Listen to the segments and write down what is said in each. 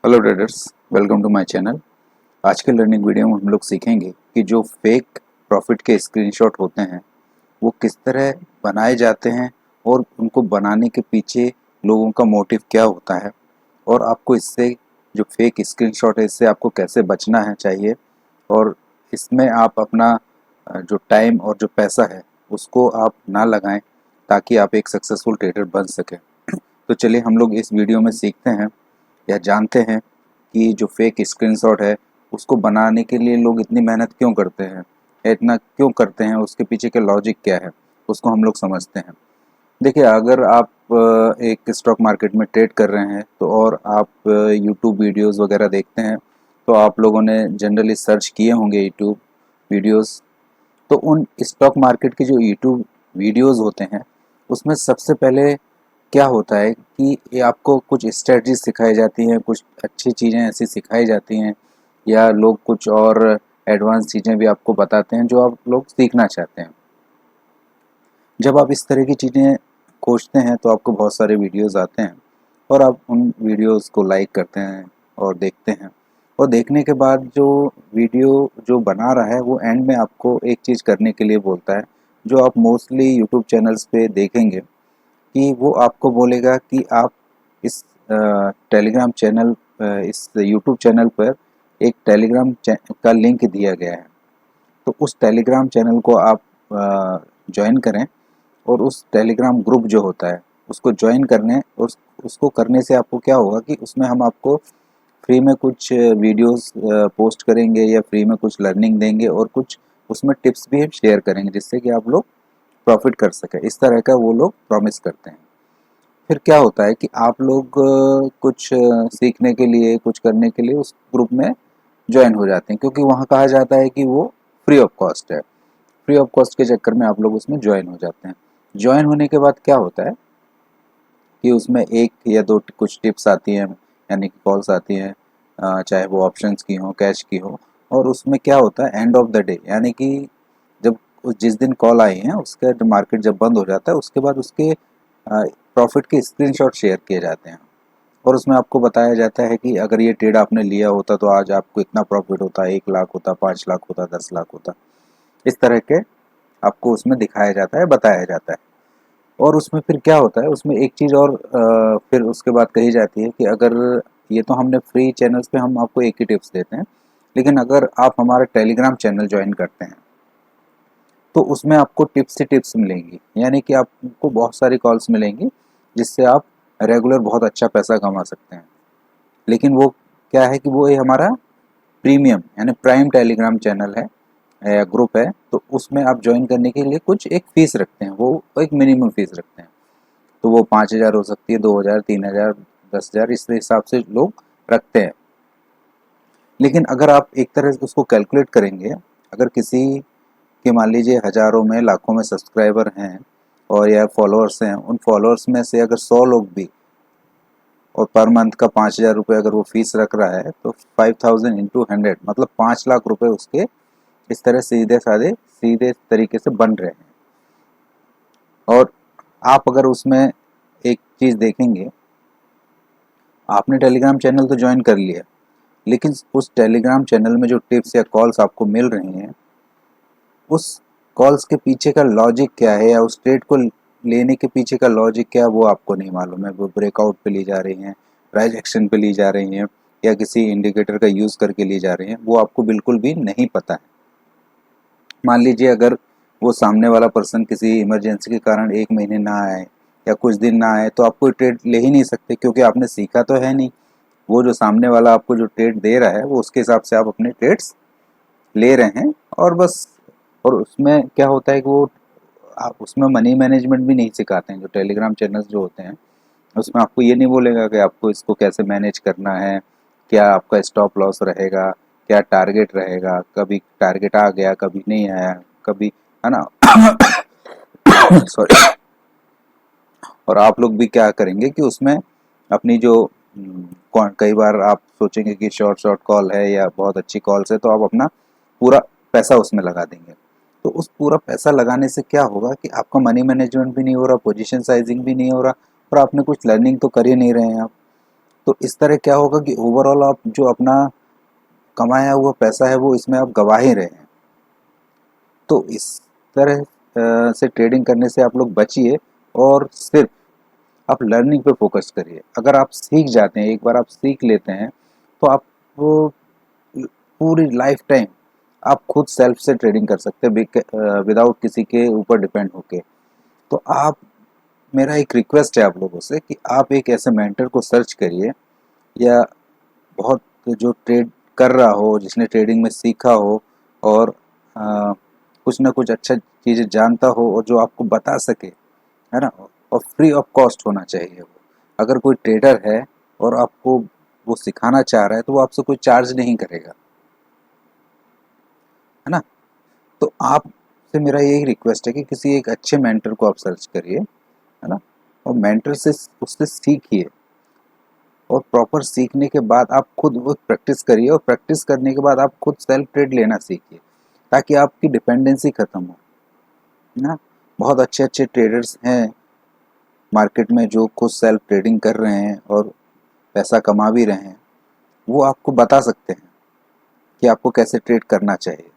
Hello traders, welcome to my channel. आज के learning video में हम लोग सीखेंगे कि जो फेक प्रॉफिट के स्क्रीनशॉट होते हैं वो किस तरह बनाए जाते हैं और उनको बनाने के पीछे लोगों का मोटिव क्या होता है, और आपको इससे जो फेक स्क्रीनशॉट है इससे आपको कैसे बचना है चाहिए, और इसमें आप अपना जो टाइम और जो पैसा है उसको आप ना लगाएं ताकि आप एक सक्सेसफुल ट्रेडर बन सकें। तो चलिए हम लोग इस वीडियो में सीखते हैं या जानते हैं कि जो फेक स्क्रीनशॉट है उसको बनाने के लिए लोग इतनी मेहनत क्यों करते हैं या इतना क्यों करते हैं, उसके पीछे का लॉजिक क्या है उसको हम लोग समझते हैं। देखिए, अगर आप एक स्टॉक मार्केट में ट्रेड कर रहे हैं तो और आप यूट्यूब वीडियोस वगैरह देखते हैं तो आप लोगों ने जनरली सर्च किए होंगे यूट्यूब वीडियोस। तो उन स्टॉक मार्केट के जो यूट्यूब वीडियोस होते हैं उसमें सबसे पहले क्या होता है कि ये आपको कुछ स्ट्रेटजी सिखाई जाती हैं, कुछ अच्छी चीज़ें ऐसी सिखाई जाती हैं, या लोग कुछ और एडवांस चीज़ें भी आपको बताते हैं जो आप लोग सीखना चाहते हैं। जब आप इस तरह की चीज़ें खोजते हैं तो आपको बहुत सारे वीडियोस आते हैं और आप उन वीडियोस को लाइक करते हैं और देखते हैं। और देखने के बाद जो वीडियो जो बना रहा है वो एंड में आपको एक चीज़ करने के लिए बोलता है, जो आप मोस्टली यूट्यूब चैनल्स पे देखेंगे कि वो आपको बोलेगा कि आप इस टेलीग्राम चैनल इस यूट्यूब चैनल पर एक टेलीग्राम का लिंक दिया गया है, तो उस टेलीग्राम चैनल को आप ज्वाइन करें। और उस टेलीग्राम ग्रुप जो होता है उसको ज्वाइन करने उसको करने से आपको क्या होगा कि उसमें हम आपको फ्री में कुछ वीडियोस पोस्ट करेंगे या फ्री में कुछ लर्निंग देंगे और कुछ उसमें टिप्स भी शेयर करेंगे जिससे कि आप लोग प्रॉफिट कर सकें। इस तरह का वो लोग प्रॉमिस करते हैं। फिर क्या होता है कि आप लोग कुछ सीखने के लिए कुछ करने के लिए उस ग्रुप में ज्वाइन हो जाते हैं, क्योंकि वहाँ कहा जाता है कि वो फ्री ऑफ कॉस्ट है। फ्री ऑफ कॉस्ट के चक्कर में आप लोग उसमें ज्वाइन हो जाते हैं। ज्वाइन होने के बाद क्या होता है कि उसमें एक या दो कुछ टिप्स आती हैं, यानी कि कॉल्स आती हैं, चाहे वो ऑप्शंस की हो कैश की हो। और उसमें क्या होता है एंड ऑफ द डे, यानी कि जब जिस दिन कॉल आई है उसका जो मार्केट जब बंद हो जाता है उसके बाद उसके प्रॉफिट के स्क्रीनशॉट शेयर किए जाते हैं। और उसमें आपको बताया जाता है कि अगर ये ट्रेड आपने लिया होता तो आज आपको इतना प्रॉफिट होता, 1 लाख होता, 5 लाख होता, 10 लाख होता। इस तरह के आपको उसमें दिखाया जाता है, बताया जाता है। और उसमें फिर क्या होता है, उसमें एक चीज़ और फिर उसके बाद कही जाती है कि अगर ये तो हमने फ्री चैनल्स पे हम आपको एक ही टिप्स देते हैं, लेकिन अगर आप हमारा टेलीग्राम चैनल ज्वाइन करते हैं तो उसमें आपको टिप्स ही टिप्स मिलेंगी, यानी कि आपको बहुत सारी कॉल्स मिलेंगी जिससे आप रेगुलर बहुत अच्छा पैसा कमा सकते हैं। लेकिन वो क्या है कि वो ये हमारा प्रीमियम यानी प्राइम टेलीग्राम चैनल है या ग्रुप है, तो उसमें आप ज्वाइन करने के लिए कुछ एक फ़ीस रखते हैं, वो एक मिनिमम फ़ीस रखते हैं। तो वो 5,000 हो सकती है, 2,000, 3,000, 10,000, इस हिसाब से लोग रखते हैं। लेकिन अगर आप एक तरह से उसको कैलकुलेट करेंगे, अगर किसी के मान लीजिए हज़ारों में लाखों में सब्सक्राइबर हैं और या फॉलोअर्स हैं, उन फॉलोअर्स में से अगर 100 लोग भी और पर मंथ का 5,000 रुपये अगर वो फीस रख रहा है तो 5,000 इंटू 100 मतलब 5 लाख रुपए उसके इस तरह सीधे तरीके से बन रहे हैं। और आप अगर उसमें एक चीज़ देखेंगे, आपने टेलीग्राम चैनल तो ज्वाइन कर लिया, लेकिन उस टेलीग्राम चैनल में जो टिप्स या कॉल्स आपको मिल रही हैं उस कॉल्स के पीछे का लॉजिक क्या है या उस ट्रेड को लेने के पीछे का लॉजिक क्या है वो आपको नहीं मालूम है। वो ब्रेकआउट पे ली जा रही हैं, प्राइस एक्शन पे ली जा रही हैं, या किसी इंडिकेटर का यूज़ करके ली जा रही हैं, वो आपको बिल्कुल भी नहीं पता है। मान लीजिए अगर वो सामने वाला पर्सन किसी इमरजेंसी के कारण 1 महीने ना आए या कुछ दिन ना आए तो आप कोई ट्रेड ले ही नहीं सकते, क्योंकि आपने सीखा तो है नहीं। वो जो सामने वाला आपको जो ट्रेड दे रहा है वो उसके हिसाब से आप अपने ट्रेड्स ले रहे हैं और बस। और उसमें क्या होता है कि वो आप उसमें मनी मैनेजमेंट भी नहीं सिखाते हैं। जो टेलीग्राम चैनल्स जो होते हैं उसमें आपको ये नहीं बोलेगा कि आपको इसको कैसे मैनेज करना है, क्या आपका स्टॉप लॉस रहेगा, क्या टारगेट रहेगा, कभी टारगेट आ गया कभी नहीं आया, कभी, है ना। सॉरी। और आप लोग भी क्या करेंगे कि उसमें अपनी जो कई बार आप सोचेंगे कि शॉर्ट शॉर्ट कॉल है या बहुत अच्छी कॉल्स है तो आप अपना पूरा पैसा उसमें लगा देंगे। तो उस पूरा पैसा लगाने से क्या होगा कि आपका मनी मैनेजमेंट भी नहीं हो रहा, पोजीशन साइजिंग भी नहीं हो रहा, और आपने कुछ लर्निंग तो कर ही नहीं रहे हैं आप। तो इस तरह क्या होगा कि ओवरऑल आप जो अपना कमाया हुआ पैसा है वो इसमें आप गवा ही रहे हैं। तो इस तरह से ट्रेडिंग करने से आप लोग बचिए और सिर्फ आप लर्निंग पे फोकस करिए। अगर आप सीख जाते हैं, एक बार आप सीख लेते हैं, तो आप वो पूरी लाइफ टाइम आप खुद सेल्फ से ट्रेडिंग कर सकते हैं विदाउट किसी के ऊपर डिपेंड होके। तो आप, मेरा एक रिक्वेस्ट है आप लोगों से कि आप एक ऐसे मेंटर को सर्च करिए, या बहुत जो ट्रेड कर रहा हो, जिसने ट्रेडिंग में सीखा हो और कुछ ना कुछ अच्छा चीज़ें जानता हो और जो आपको बता सके, है ना। और फ्री ऑफ कॉस्ट होना चाहिए वो। अगर कोई ट्रेडर है और आपको वो सिखाना चाह रहा है तो वो आपसे कोई चार्ज नहीं करेगा, है ना। तो आप से मेरा यही रिक्वेस्ट है कि किसी एक अच्छे मेंटर को आप सर्च करिए, है ना, और मेंटर से उससे सीखिए, और प्रॉपर सीखने के बाद आप खुद वो प्रैक्टिस करिए, और प्रैक्टिस करने के बाद आप खुद सेल्फ ट्रेड लेना सीखिए, ताकि आपकी डिपेंडेंसी खत्म हो, है ना। बहुत अच्छे अच्छे ट्रेडर्स हैं मार्केट में जो खुद सेल्फ ट्रेडिंग कर रहे हैं और पैसा कमा भी रहे हैं। वो आपको बता सकते हैं कि आपको कैसे ट्रेड करना चाहिए।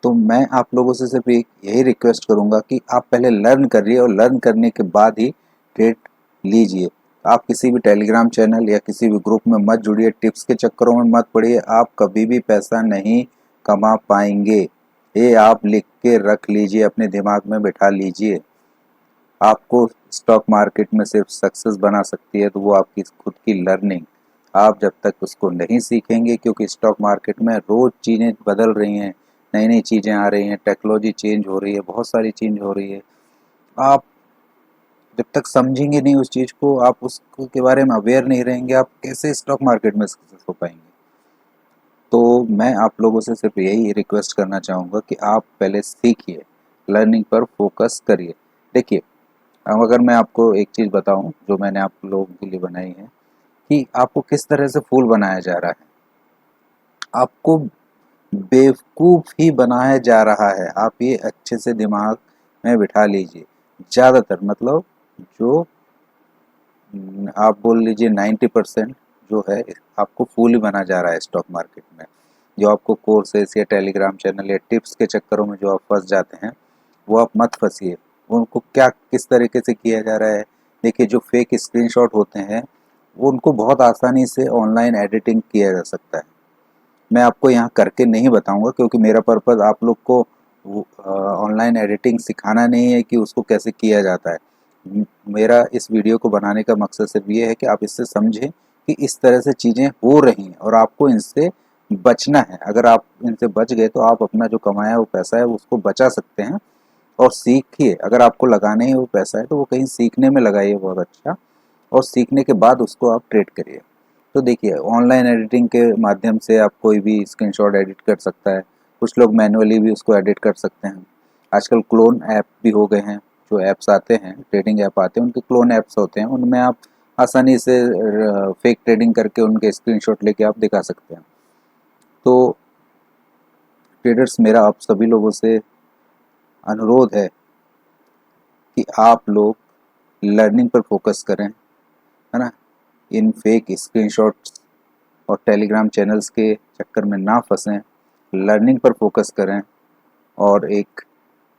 तो मैं आप लोगों से सिर्फ एक यही रिक्वेस्ट करूंगा कि आप पहले लर्न करिए, और लर्न करने के बाद ही ट्रेड लीजिए। आप किसी भी टेलीग्राम चैनल या किसी भी ग्रुप में मत जुड़िए, टिप्स के चक्करों में मत पड़िए, आप कभी भी पैसा नहीं कमा पाएंगे। ये आप लिख के रख लीजिए, अपने दिमाग में बिठा लीजिए। आपको स्टॉक मार्केट में सिर्फ सक्सेस बना सकती है तो वो आपकी खुद की लर्निंग। आप जब तक उसको नहीं सीखेंगे, क्योंकि स्टॉक मार्केट में रोज़ चीज़ें बदल रही हैं, नई नई चीज़ें आ रही हैं, टेक्नोलॉजी चेंज हो रही है, बहुत सारी चेंज हो रही है। आप जब तक समझेंगे नहीं उस चीज़ को, आप उसको के बारे में अवेयर नहीं रहेंगे, आप कैसे स्टॉक मार्केट में सक्सेस हो पाएंगे। तो मैं आप लोगों से सिर्फ यही रिक्वेस्ट करना चाहूँगा कि आप पहले सीखिए, लर्निंग पर फोकस करिए। देखिए, अब अगर मैं आपको एक चीज़ बताऊं जो मैंने आप लोगों के लिए बनाई है, कि आपको किस तरह से फूल बनाया जा रहा है। आपको बेवकूफ़ ही बनाया जा रहा है, आप ये अच्छे से दिमाग में बिठा लीजिए। ज़्यादातर मतलब जो आप बोल लीजिए 90% जो है, आपको फूल ही बना जा रहा है स्टॉक मार्केट में। जो आपको कोर्सेस या टेलीग्राम चैनल या टिप्स के चक्करों में जो आप फंस जाते हैं, वो आप मत फंसिए। उनको क्या किस तरीके से किया जा रहा है, देखिए, जो फेक स्क्रीनशॉट होते हैं वो उनको बहुत आसानी से ऑनलाइन एडिटिंग किया जा सकता है। मैं आपको यहाँ करके नहीं बताऊंगा, क्योंकि मेरा पर्पज़ आप लोग को ऑनलाइन एडिटिंग सिखाना नहीं है कि उसको कैसे किया जाता है। मेरा इस वीडियो को बनाने का मकसद सिर्फ ये है कि आप इससे समझें कि इस तरह से चीज़ें हो रही हैं और आपको इनसे बचना है। अगर आप इनसे बच गए तो आप अपना जो कमाया वो पैसा है उसको बचा सकते हैं। और सीखिए, अगर आपको लगाना ही वो पैसा है तो वो कहीं सीखने में लगाइए बहुत अच्छा, और सीखने के बाद उसको आप ट्रेड करिए। तो देखिए, ऑनलाइन एडिटिंग के माध्यम से आप कोई भी स्क्रीनशॉट एडिट कर सकता है, कुछ लोग मैनुअली भी उसको एडिट कर सकते हैं। आजकल क्लोन ऐप भी हो गए हैं, जो ऐप्स आते हैं, ट्रेडिंग ऐप आते हैं, उनके क्लोन ऐप्स होते हैं, उनमें आप आसानी से फेक ट्रेडिंग करके उनके स्क्रीनशॉट लेके आप दिखा सकते हैं। तो ट्रेडर्स, मेरा आप सभी लोगों से अनुरोध है कि आप लोग लर्निंग पर फोकस करें, है ना। इन फेक स्क्रीनशॉट्स और टेलीग्राम चैनल्स के चक्कर में ना फंसें, लर्निंग पर फोकस करें, और एक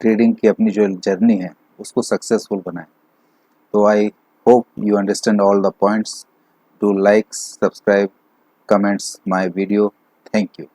ट्रेडिंग की अपनी जो जर्नी है उसको सक्सेसफुल बनाएं। तो I hope you understand all the points. Do like, subscribe, comments my video. Thank you.